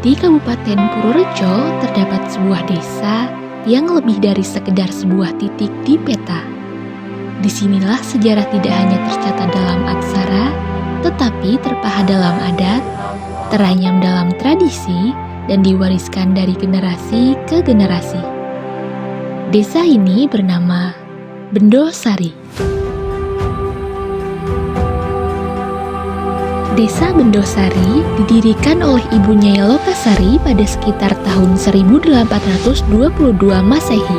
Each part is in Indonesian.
Di Kabupaten Purworejo terdapat sebuah desa yang lebih dari sekedar sebuah titik di peta. Disinilah sejarah tidak hanya tercatat dalam aksara, tetapi terpahat dalam adat, teranyam dalam tradisi, dan diwariskan dari generasi ke generasi. Desa ini bernama Bendosari. Desa Bendosari didirikan oleh Ibu Nyai Lokasari pada sekitar tahun 1822 Masehi.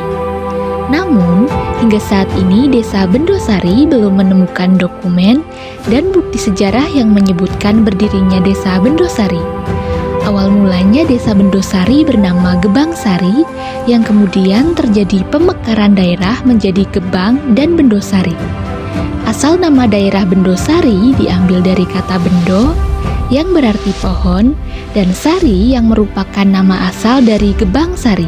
Namun, hingga saat ini Desa Bendosari belum menemukan dokumen dan bukti sejarah yang menyebutkan berdirinya Desa Bendosari. Awal mulanya Desa Bendosari bernama Gebangsari, yang kemudian terjadi pemekaran daerah menjadi Gebang dan Bendosari. Asal nama daerah Bendosari diambil dari kata bendo yang berarti pohon dan sari yang merupakan nama asal dari Gebangsari.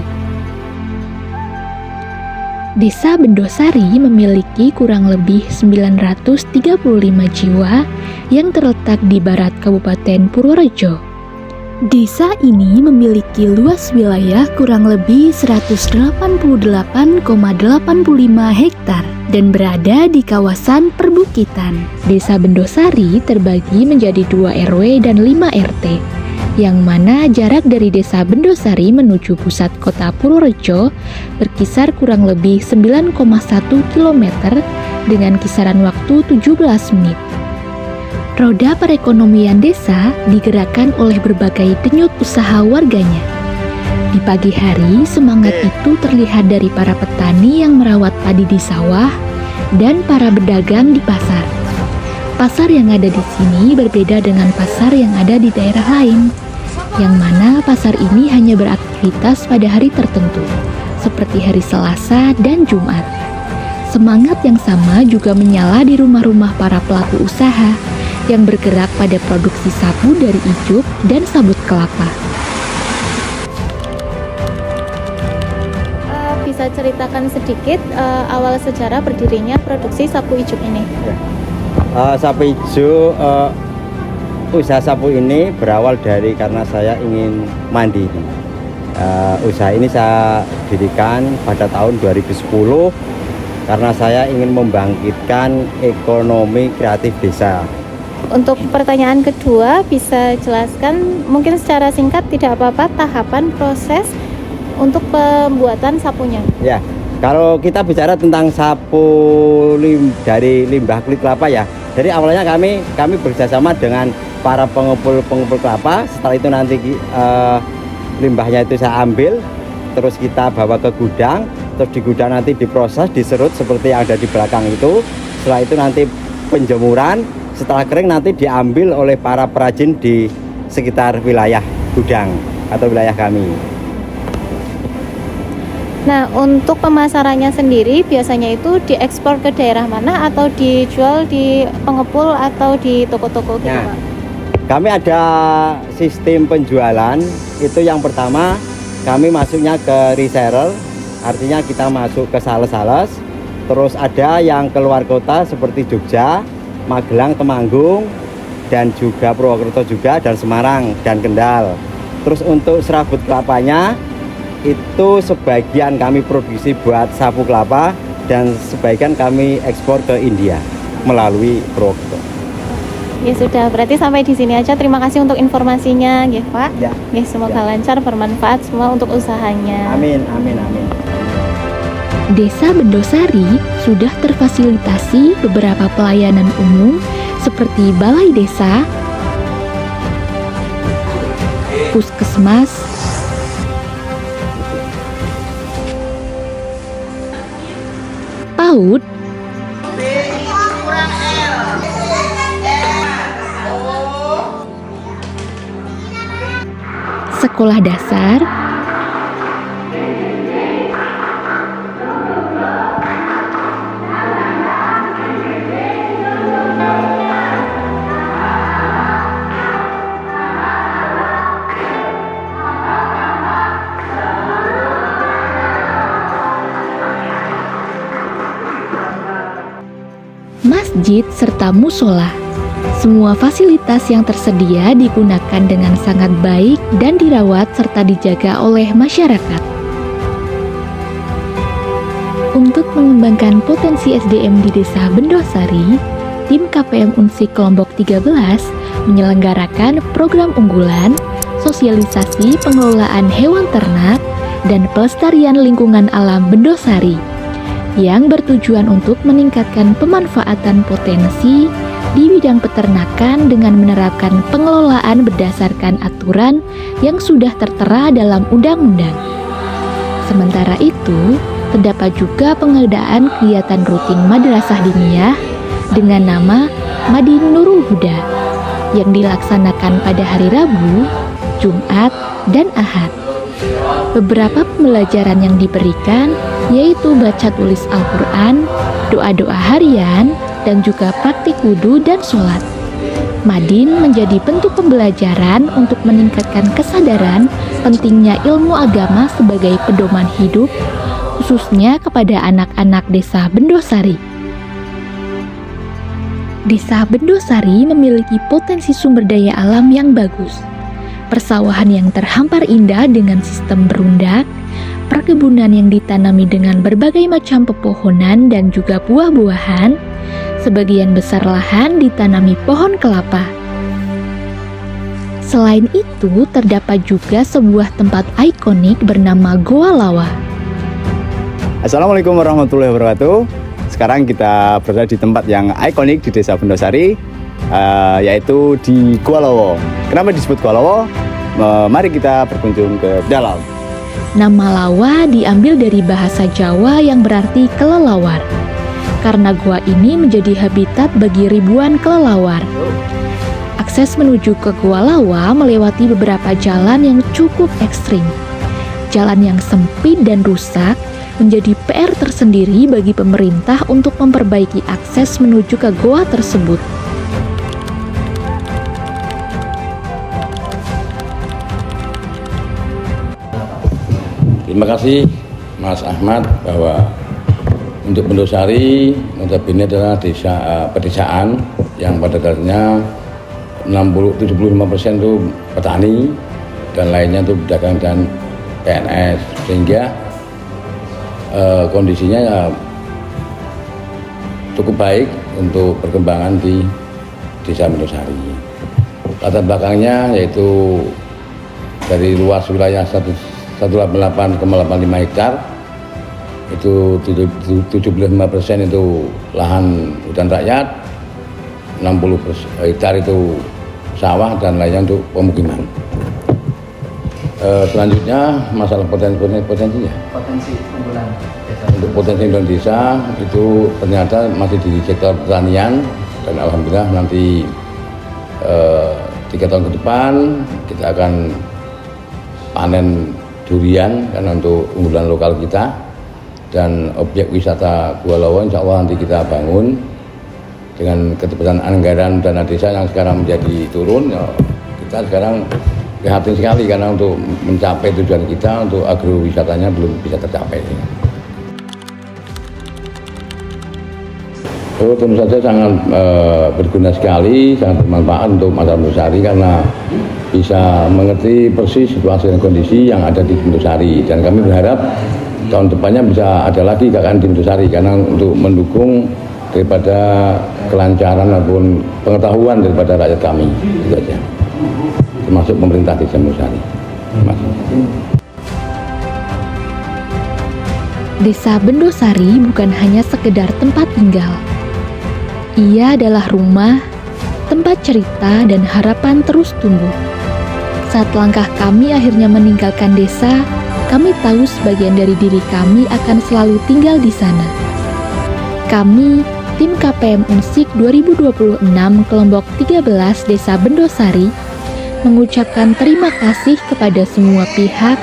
Desa Bendosari memiliki kurang lebih 935 jiwa yang terletak di barat Kabupaten Purworejo. Desa ini memiliki luas wilayah kurang lebih 188,85 hektar dan berada di kawasan perbukitan. Desa Bendosari terbagi menjadi 2 RW dan 5 RT, yang mana jarak dari Desa Bendosari menuju pusat kota Purworejo berkisar kurang lebih 9,1 km dengan kisaran waktu 17 menit. Roda perekonomian desa digerakkan oleh berbagai denyut usaha warganya. Di pagi hari, semangat itu terlihat dari para petani yang merawat padi di sawah dan para pedagang di pasar. Pasar yang ada di sini berbeda dengan pasar yang ada di daerah lain, yang mana pasar ini hanya beraktivitas pada hari tertentu, seperti hari Selasa dan Jumat. Semangat yang sama juga menyala di rumah-rumah para pelaku usaha yang bergerak pada produksi sapu dari ijuk dan sabut kelapa. Bisa ceritakan sedikit awal sejarah berdirinya produksi sapu ijuk ini? Sapu ijuk, usaha sapu ini berawal dari karena saya ingin mandiri. Usaha ini saya dirikan pada tahun 2010 karena saya ingin membangkitkan ekonomi kreatif desa. Untuk pertanyaan kedua, bisa jelaskan mungkin secara singkat, tidak apa-apa, tahapan proses untuk pembuatan sapunya? Ya, kalau kita bicara tentang sapu dari limbah kulit kelapa ya, dari awalnya kami bekerjasama dengan para pengumpul kelapa. Setelah itu nanti limbahnya itu saya ambil, terus kita bawa ke gudang, terus di gudang nanti diproses, diserut seperti yang ada di belakang itu. Setelah itu nanti penjemuran. Setelah kering nanti diambil oleh para perajin di sekitar wilayah gudang atau wilayah kami. Nah, untuk pemasarannya sendiri biasanya itu diekspor ke daerah mana atau dijual di pengepul atau di toko-toko gitu, Nah, Pak? kami ada sistem penjualan. Itu yang pertama, kami masuknya ke reseller, artinya kita masuk ke sales-sales. Terus ada yang keluar kota seperti Jogja, Magelang, Temanggung, dan juga Purwokerto juga, dan Semarang, dan Kendal. Terus untuk serabut kelapanya, itu sebagian kami produksi buat sapu kelapa, dan sebagian kami ekspor ke India melalui Purwokerto. Ya sudah, berarti sampai di sini aja. Terima kasih untuk informasinya, ya Pak. Ya. Ya, semoga lancar, bermanfaat semua untuk usahanya. Amin, amin, amin. Desa Bendosari sudah terfasilitasi beberapa pelayanan umum seperti balai desa, puskesmas, PAUD, sekolah dasar, masjid serta musola. Semua fasilitas yang tersedia digunakan dengan sangat baik dan dirawat serta dijaga oleh masyarakat. Untuk mengembangkan potensi SDM di Desa Bendosari, tim KPM Unsik Kelompok 13 menyelenggarakan program unggulan, sosialisasi pengelolaan hewan ternak, dan pelestarian lingkungan alam Bendosari yang bertujuan untuk meningkatkan pemanfaatan potensi di bidang peternakan dengan menerapkan pengelolaan berdasarkan aturan yang sudah tertera dalam undang-undang. Sementara itu, terdapat juga pengadaan kegiatan rutin Madrasah Diniyah dengan nama Madin Nurul Huda yang dilaksanakan pada hari Rabu, Jumat, dan Ahad. Beberapa pembelajaran yang diberikan yaitu baca tulis Al-Quran, doa-doa harian, dan juga praktik wudhu dan sholat. Madin menjadi bentuk pembelajaran untuk meningkatkan kesadaran pentingnya ilmu agama sebagai pedoman hidup, khususnya kepada anak-anak Desa Bendosari. Desa Bendosari memiliki potensi sumber daya alam yang bagus. Persawahan yang terhampar indah dengan sistem berundak, perkebunan yang ditanami dengan berbagai macam pepohonan dan juga buah-buahan. Sebagian besar lahan ditanami pohon kelapa. Selain itu, terdapat juga sebuah tempat ikonik bernama Goa Lawa. Assalamualaikum warahmatullahi wabarakatuh. Sekarang kita berada di tempat yang ikonik di Desa Bendosari, yaitu di Goa Lawa. Kenapa disebut Goa Lawa? Mari kita berkunjung ke dalam. Nama Lawa diambil dari bahasa Jawa yang berarti kelelawar. Karena gua ini menjadi habitat bagi ribuan kelelawar. Akses menuju ke Gua Lawa melewati beberapa jalan yang cukup ekstrim. Jalan yang sempit dan rusak menjadi PR tersendiri bagi pemerintah untuk memperbaiki akses menuju ke goa tersebut. Terima kasih Mas Ahmad bahwa untuk Bendosari notabene adalah desa pedesaan yang pada dasarnya 75% itu petani dan lainnya itu pedagang dan PNS, sehingga kondisinya ya cukup baik untuk perkembangan di Desa Bendosari. Latar belakangnya yaitu dari luas wilayah 188,85 hektar, itu 75% itu lahan hutan rakyat, 60 hektar itu sawah dan lainnya untuk pemukiman. Selanjutnya masalah potensinya. Potensi unggulan desa. Untuk potensi unggulan desa itu ternyata masih di sektor pertanian, dan alhamdulillah nanti 3 tahun ke depan kita akan panen durian karena untuk unggulan lokal kita. Dan objek wisata Gua Lawa insya Allah nanti kita bangun dengan ketepatan anggaran dana desa yang sekarang menjadi turun. Ya, kita sekarang prihatin sekali karena untuk mencapai tujuan kita untuk agrowisatanya belum bisa tercapai. Oh, tentu saja sangat berguna sekali, sangat bermanfaat untuk masyarakat Bendosari karena bisa mengerti persis situasi dan kondisi yang ada di Bendosari, dan kami berharap tahun depannya bisa ada lagi KKN di Bendosari karena untuk mendukung daripada kelancaran maupun pengetahuan daripada rakyat kami, itu saja, termasuk pemerintah Desa Bendosari. Terima kasih. Desa Bendosari bukan hanya sekedar tempat tinggal. Ia adalah rumah, tempat cerita, dan harapan terus tumbuh. Saat langkah kami akhirnya meninggalkan desa, kami tahu sebagian dari diri kami akan selalu tinggal di sana. Kami, tim KPM Unsik 2026 Kelompok 13 Desa Bendosari, mengucapkan terima kasih kepada semua pihak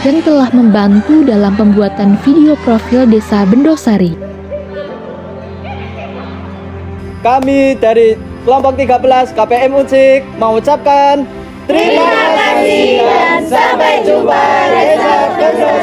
yang telah membantu dalam pembuatan video profil Desa Bendosari. Kami dari kelompok 13 KPM Unsik mengucapkan terima kasih dan sampai jumpa Desa Bendosari.